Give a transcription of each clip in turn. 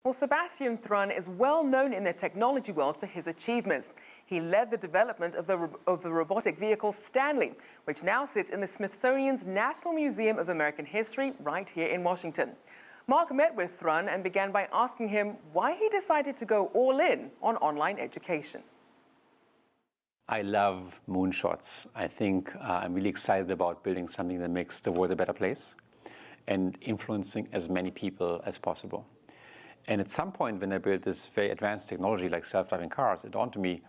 Well, Sebastian Thrun is well known in the technology world for his achievements. He led the development of the robotic vehicle Stanley, which now sits in the Smithsonian's National Museum of American History right here in Washington. Mark met with Thrun and began by asking him why he decided to go all in on online education. I love moonshots. I think I'm really excited about building something that makes the world a better place and influencing as many people as possible. And at some point when I built this very advanced technology like self-driving cars, it dawned to me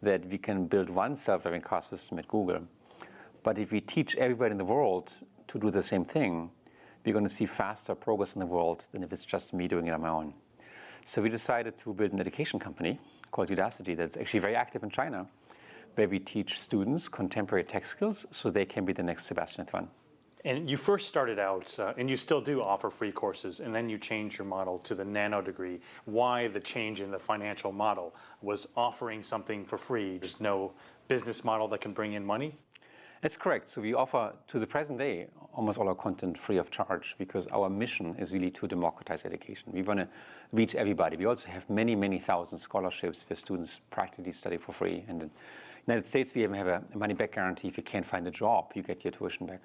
that we can build one self-driving car system at Google. But if we teach everybody in the world to do the same thing, we're going to see faster progress in the world than if it's just me doing it on my own. So we decided to build an education company called Udacity that's actually very active in China, where we teach students contemporary tech skills so they can be the next Sebastian Thrun. And you first started out, and you still do offer free courses, and then you changed your model to the nano degree. Why the change in the financial model? Was offering something for free just no business model that can bring in money? That's correct. So we offer, to the present day, almost all our content free of charge because our mission is really to democratize education. We want to reach everybody. We also have many, many thousand scholarships where students practically study for free. And in the United States, we even have a money-back guarantee. If you can't find a job, you get your tuition back.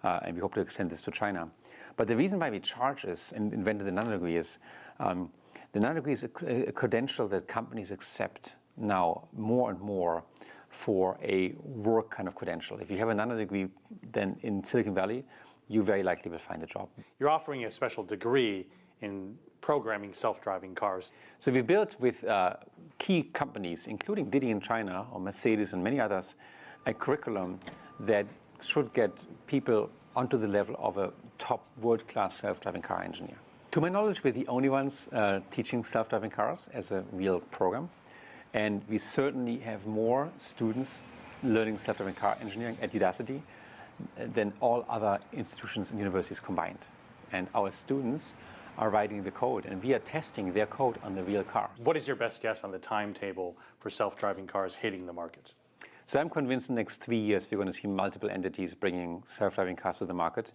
And we hope to extend this to China. But the reason why we charge this and invented the nano degree is the nano degree is a credential that companies accept now more and more for a work kind of credential. If you have a nano degree, then in Silicon Valley, you very likely will find a job. You're offering a special degree in programming self-driving cars. So we built with key companies, including Didi in China or Mercedes and many others, a curriculum that should get people onto the level of a top world-class self-driving car engineer. To my knowledge, we're the only ones teaching self-driving cars as a real program. And we certainly have more students learning self-driving car engineering at Udacity than all other institutions and universities combined. And our students are writing the code, and we are testing their code on the real car. What is your best guess on the timetable for self-driving cars hitting the market? So I'm convinced in the next 3 years we're going to see multiple entities bringing self-driving cars to the market,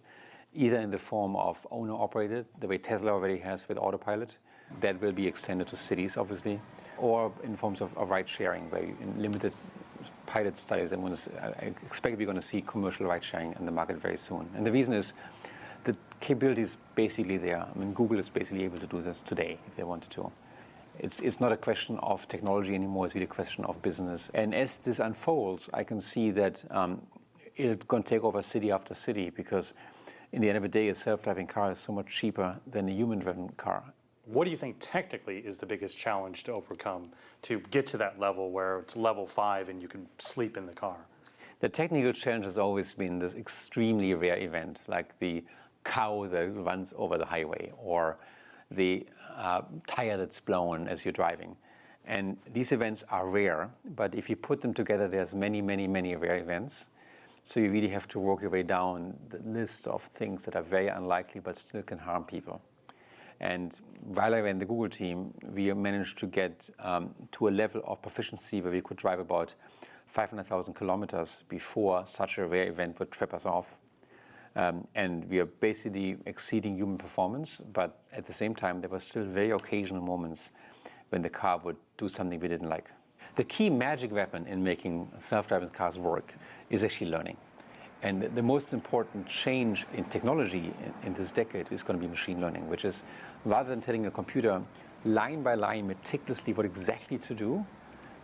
either in the form of owner-operated, the way Tesla already has with Autopilot, that will be extended to cities, obviously, or in forms of ride-sharing, where in limited pilot studies, I expect we're going to see commercial ride-sharing in the market very soon. And the reason is the capability is basically there. I mean, Google is basically able to do this today if they wanted to. It's not a question of technology anymore, it's really a question of business. And as this unfolds, I can see that it's going to take over city after city because in the end of the day, a self-driving car is so much cheaper than a human-driven car. What do you think technically is the biggest challenge to overcome to get to that level where it's level 5 and you can sleep in the car? The technical challenge has always been this extremely rare event, like the cow that runs over the highway or the tire that's blown as you're driving. And these events are rare, but if you put them together, there's many, many, many rare events. So you really have to work your way down the list of things that are very unlikely but still can harm people. And while I ran the Google team, we managed to get to a level of proficiency where we could drive about 500,000 kilometers before such a rare event would trip us off. And we are basically exceeding human performance, but at the same time, there were still very occasional moments when the car would do something we didn't like. The key magic weapon in making self-driving cars work is actually learning. And the most important change in technology in this decade is going to be machine learning, which is rather than telling a computer line by line meticulously what exactly to do,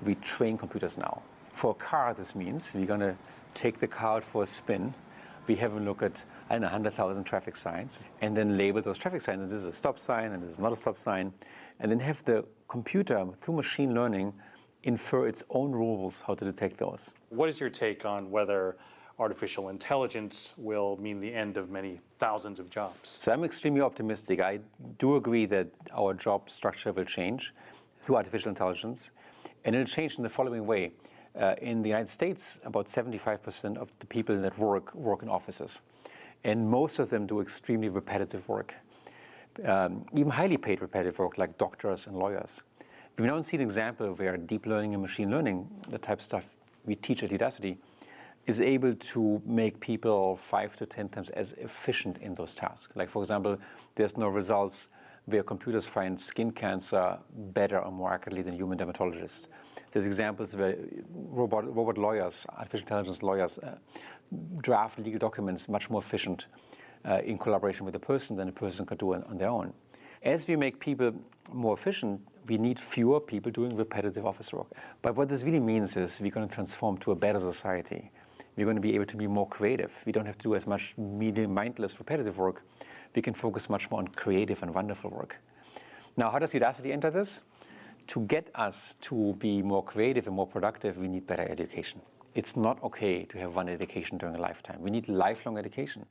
we train computers now. For a car, this means we're going to take the car out for a spin. We have a look at 100,000 traffic signs and then label those traffic signs. This is a stop sign and this is not a stop sign. And then have the computer, through machine learning, infer its own rules how to detect those. What is your take on whether artificial intelligence will mean the end of many thousands of jobs? So I'm extremely optimistic. I do agree that our job structure will change through artificial intelligence. And it'll change in the following way. In the United States, about 75% of the people that work in offices. And most of them do extremely repetitive work, even highly paid repetitive work like doctors and lawyers. We've now seen an example where deep learning and machine learning, the type of stuff we teach at Udacity, is able to make people 5 to 10 times as efficient in those tasks. Like, for example, there's no results where computers find skin cancer better or more accurately than human dermatologists. There's examples where robot lawyers, artificial intelligence lawyers, draft legal documents much more efficient in collaboration with a person than a person could do on their own. As we make people more efficient, we need fewer people doing repetitive office work. But what this really means is we're going to transform to a better society. We're going to be able to be more creative. We don't have to do as much mindless, repetitive work. We can focus much more on creative and wonderful work. Now, how does Udacity enter this? To get us to be more creative and more productive, we need better education. It's not okay to have one education during a lifetime. We need lifelong education.